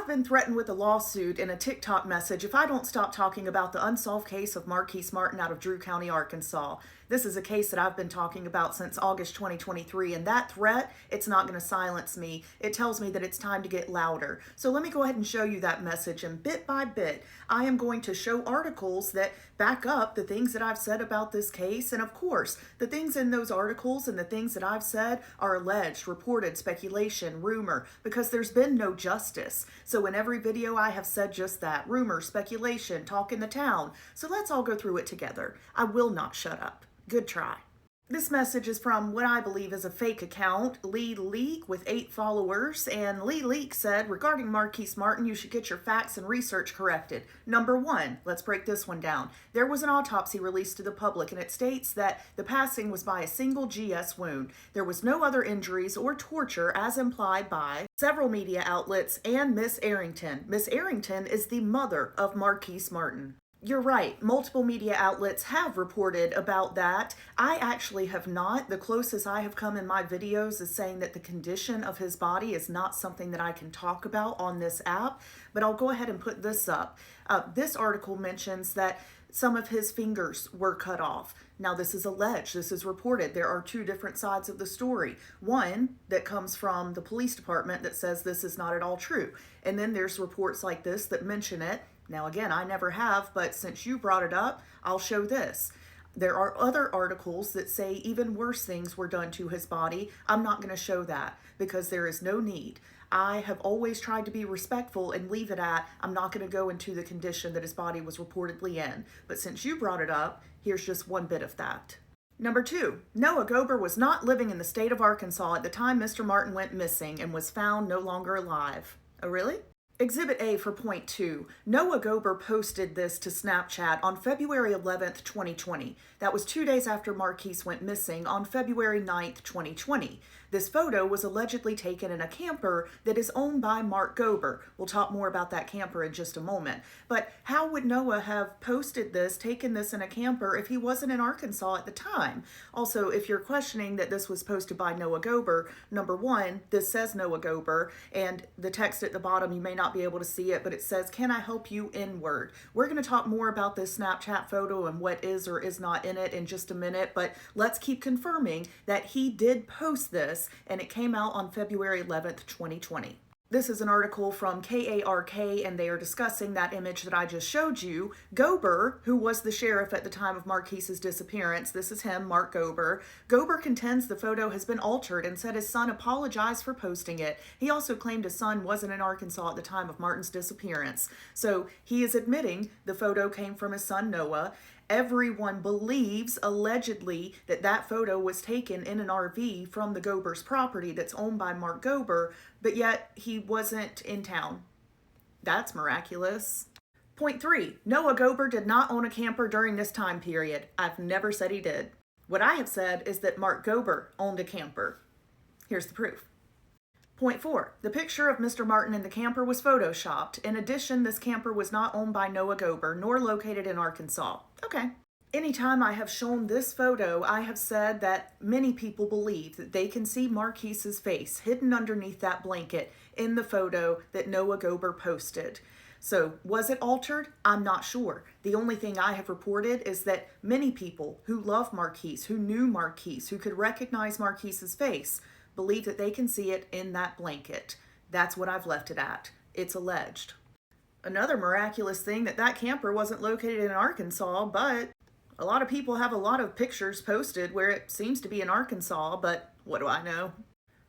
I've been threatened with a lawsuit in a TikTok message if I don't stop talking about the unsolved case of Marquis Martin out of Drew County, Arkansas. This is a case that I've been talking about since August 2023, and that threat, it's not going to silence me. It tells me that it's time to get louder. So let me go ahead and show you that message, and bit by bit, I am going to show articles that back up the things that I've said about this case, and of course, the things in those articles and the things that I've said are alleged, reported, speculation, rumor, because there's been no justice. So in every video I have said just that, rumor, speculation, talk in the town. So let's all go through it together. I will not shut up. Good try. This message is from what I believe is a fake account, Lee Leak, with 8 followers, and Lee Leak said, regarding Marquis Martin, you should get your facts and research corrected. Number 1, let's break this one down. There was an autopsy released to the public, and it states that the passing was by a single GS wound. There was no other injuries or torture as implied by several media outlets and Miss Arrington. Miss Arrington is the mother of Marquis Martin. You're right, multiple media outlets have reported about that. I actually have not. The closest I have come in my videos is saying that the condition of his body is not something that I can talk about on this app, but I'll go ahead and put this up. This article mentions that some of his fingers were cut off. Now this is alleged, this is reported. There are 2 different sides of the story. One that comes from the police department that says this is not at all true. And then there's reports like this that mention it. Now again, I never have, but since you brought it up, I'll show this. There are other articles that say even worse things were done to his body. I'm not going to show that because there is no need. I have always tried to be respectful and leave it at, I'm not going to go into the condition that his body was reportedly in. But since you brought it up, here's just one bit of that. Number 2, Noah Gober was not living in the state of Arkansas at the time Mr. Martin went missing and was found no longer alive. Oh, really? Exhibit A for point 2. Noah Gober posted this to Snapchat on February 11th, 2020. That was 2 days after Marquis went missing on February 9th, 2020. This photo was allegedly taken in a camper that is owned by Mark Gober. We'll talk more about that camper in just a moment. But how would Noah have posted this, taken this in a camper, if he wasn't in Arkansas at the time? Also, if you're questioning that this was posted by Noah Gober, number 1, this says Noah Gober, and the text at the bottom, you may not be able to see it, but it says, "Can I help you?" N-word. We're going to talk more about this Snapchat photo and what is or is not in it in just a minute, but let's keep confirming that he did post this, and it came out on February 11th, 2020. This is an article from KARK, and they are discussing that image that I just showed you. Gober, who was the sheriff at the time of Marquis's disappearance, this is him, Mark Gober. Gober contends the photo has been altered and said his son apologized for posting it. He also claimed his son wasn't in Arkansas at the time of Martin's disappearance. So he is admitting the photo came from his son Noah. Everyone believes, allegedly, that that photo was taken in an RV from the Gober's property that's owned by Mark Gober, but yet he wasn't in town. That's miraculous. Point 3, Noah Gober did not own a camper during this time period. I've never said he did. What I have said is that Mark Gober owned a camper. Here's the proof. Point 4, the picture of Mr. Martin in the camper was photoshopped. In addition, this camper was not owned by Noah Gober, nor located in Arkansas. Okay. Anytime I have shown this photo, I have said that many people believe that they can see Marquis's face hidden underneath that blanket in the photo that Noah Gober posted. So, was it altered? I'm not sure. The only thing I have reported is that many people who love Marquis, who knew Marquis, who could recognize Marquis's face, believe that they can see it in that blanket. That's what I've left it at. It's alleged. Another miraculous thing that camper wasn't located in Arkansas, but a lot of people have a lot of pictures posted where it seems to be in Arkansas, but what do I know?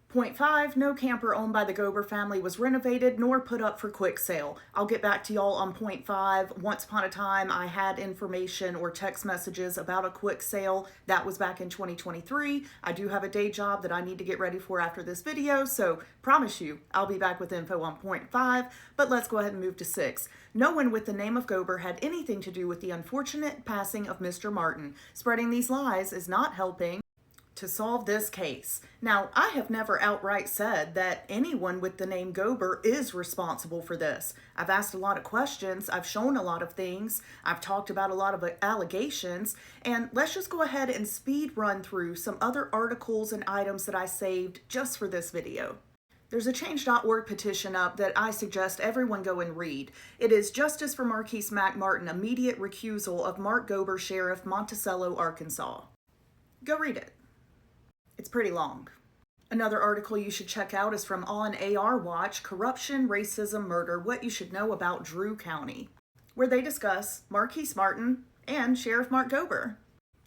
Point 5, no camper owned by the Gober family was renovated nor put up for quick sale. I'll get back to y'all on point 5. Once upon a time, I had information or text messages about a quick sale. That was back in 2023. I do have a day job that I need to get ready for after this video, so promise you, I'll be back with info on point 5, but let's go ahead and move to 6. No one with the name of Gober had anything to do with the unfortunate passing of Mr. Martin. Spreading these lies is not helping to solve this case. Now, I have never outright said that anyone with the name Gober is responsible for this. I've asked a lot of questions, I've shown a lot of things, I've talked about a lot of allegations, and let's just go ahead and speed run through some other articles and items that I saved just for this video. There's a change.org petition up that I suggest everyone go and read. It is Justice for Marquis Mac Martin, immediate recusal of Mark Gober, Sheriff, Monticello, Arkansas. Go read it. It's pretty long. Another article you should check out is from On AR Watch, Corruption, Racism, Murder, What You Should Know About Drew County, where they discuss Marquis Martin and Sheriff Mark Gober.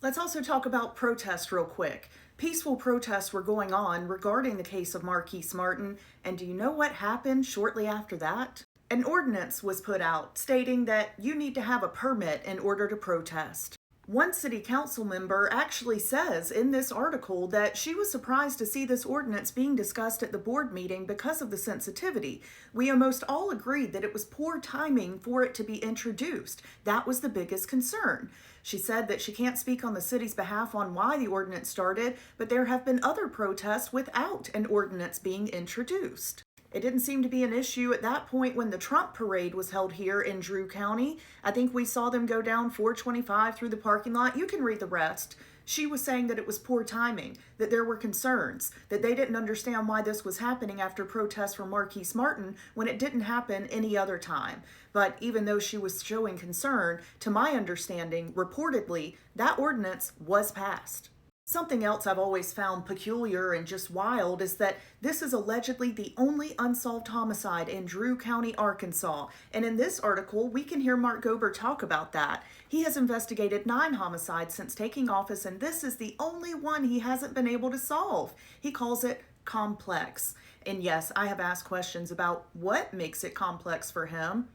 Let's also talk about protests real quick. Peaceful protests were going on regarding the case of Marquis Martin, and do you know what happened shortly after that? An ordinance was put out stating that you need to have a permit in order to protest. One city council member actually says in this article that she was surprised to see this ordinance being discussed at the board meeting because of the sensitivity. We almost all agreed that it was poor timing for it to be introduced. That was the biggest concern. She said that she can't speak on the city's behalf on why the ordinance started, but there have been other protests without an ordinance being introduced. It didn't seem to be an issue at that point when the Trump parade was held here in Drew County. I think we saw them go down 425 through the parking lot. You can read the rest. She was saying that it was poor timing, that there were concerns, that they didn't understand why this was happening after protests for Marquis Martin when it didn't happen any other time. But even though she was showing concern, to my understanding, reportedly, that ordinance was passed. Something else I've always found peculiar and just wild is that this is allegedly the only unsolved homicide in Drew County, Arkansas. And in this article, we can hear Mark Gober talk about that. He has investigated 9 homicides since taking office, and this is the only one he hasn't been able to solve. He calls it complex. And yes, I have asked questions about what makes it complex for him.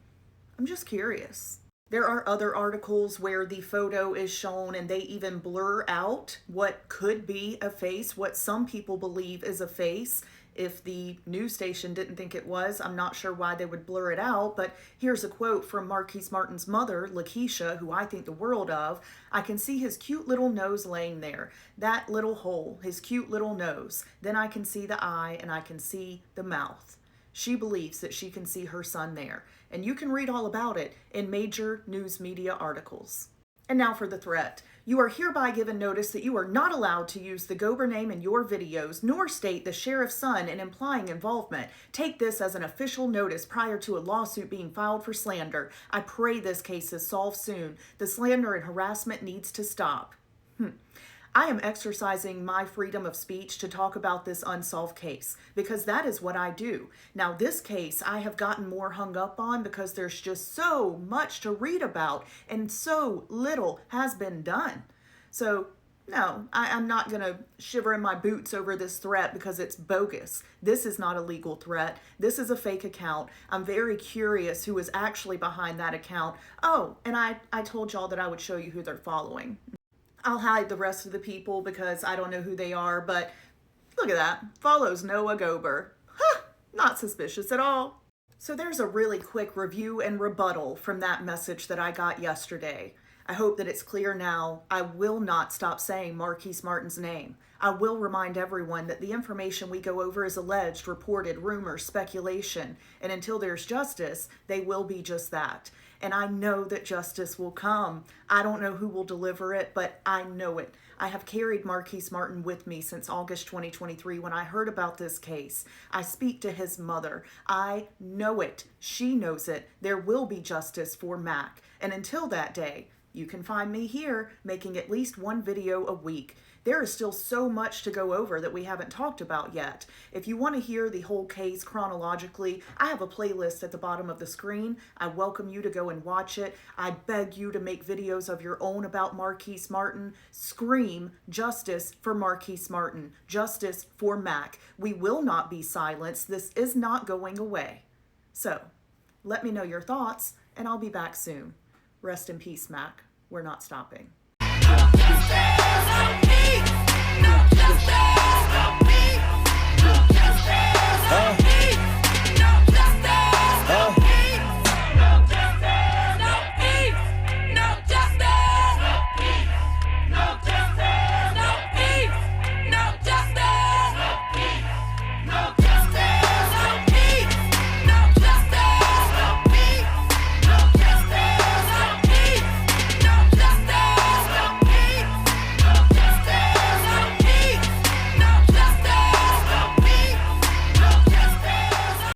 I'm just curious. There are other articles where the photo is shown and they even blur out what could be a face, what some people believe is a face. If the news station didn't think it was, I'm not sure why they would blur it out, but here's a quote from Marquis Martin's mother, Lakeisha, who I think the world of. I can see his cute little nose laying there, that little hole, his cute little nose. Then I can see the eye and I can see the mouth. She believes that she can see her son there, and you can read all about it in major news media articles. And now for the threat. You are hereby given notice that you are not allowed to use the Gober name in your videos, nor state the sheriff's son in implying involvement. Take this as an official notice prior to a lawsuit being filed for slander. I pray this case is solved soon. The slander and harassment needs to stop. I am exercising my freedom of speech to talk about this unsolved case because that is what I do. Now, this case I have gotten more hung up on because there's just so much to read about and so little has been done. So, no, I'm not going to shiver in my boots over this threat because it's bogus. This is not a legal threat. This is a fake account. I'm very curious who is actually behind that account. Oh, and I told y'all that I would show you who they're following. I'll hide the rest of the people because I don't know who they are, but look at that. Follows Noah Gober. Huh, not suspicious at all. So there's a really quick review and rebuttal from that message that I got yesterday. I hope that it's clear now. I will not stop saying Marquis Martin's name. I will remind everyone that the information we go over is alleged, reported, rumor, speculation, and until there's justice, they will be just that. And I know that justice will come. I don't know who will deliver it, but I know it. I have carried Marquis Martin with me since August 2023 when I heard about this case. I speak to his mother. I know it. She knows it. There will be justice for Mac. And until that day, you can find me here making at least one video a week. There is still so much to go over that we haven't talked about yet. If you want to hear the whole case chronologically, I have a playlist at the bottom of the screen. I welcome you to go and watch it. I beg you to make videos of your own about Marquis Martin. Scream justice for Marquis Martin. Justice for Mac. We will not be silenced. This is not going away. So, let me know your thoughts, and I'll be back soon. Rest in peace, Mac. We're not stopping.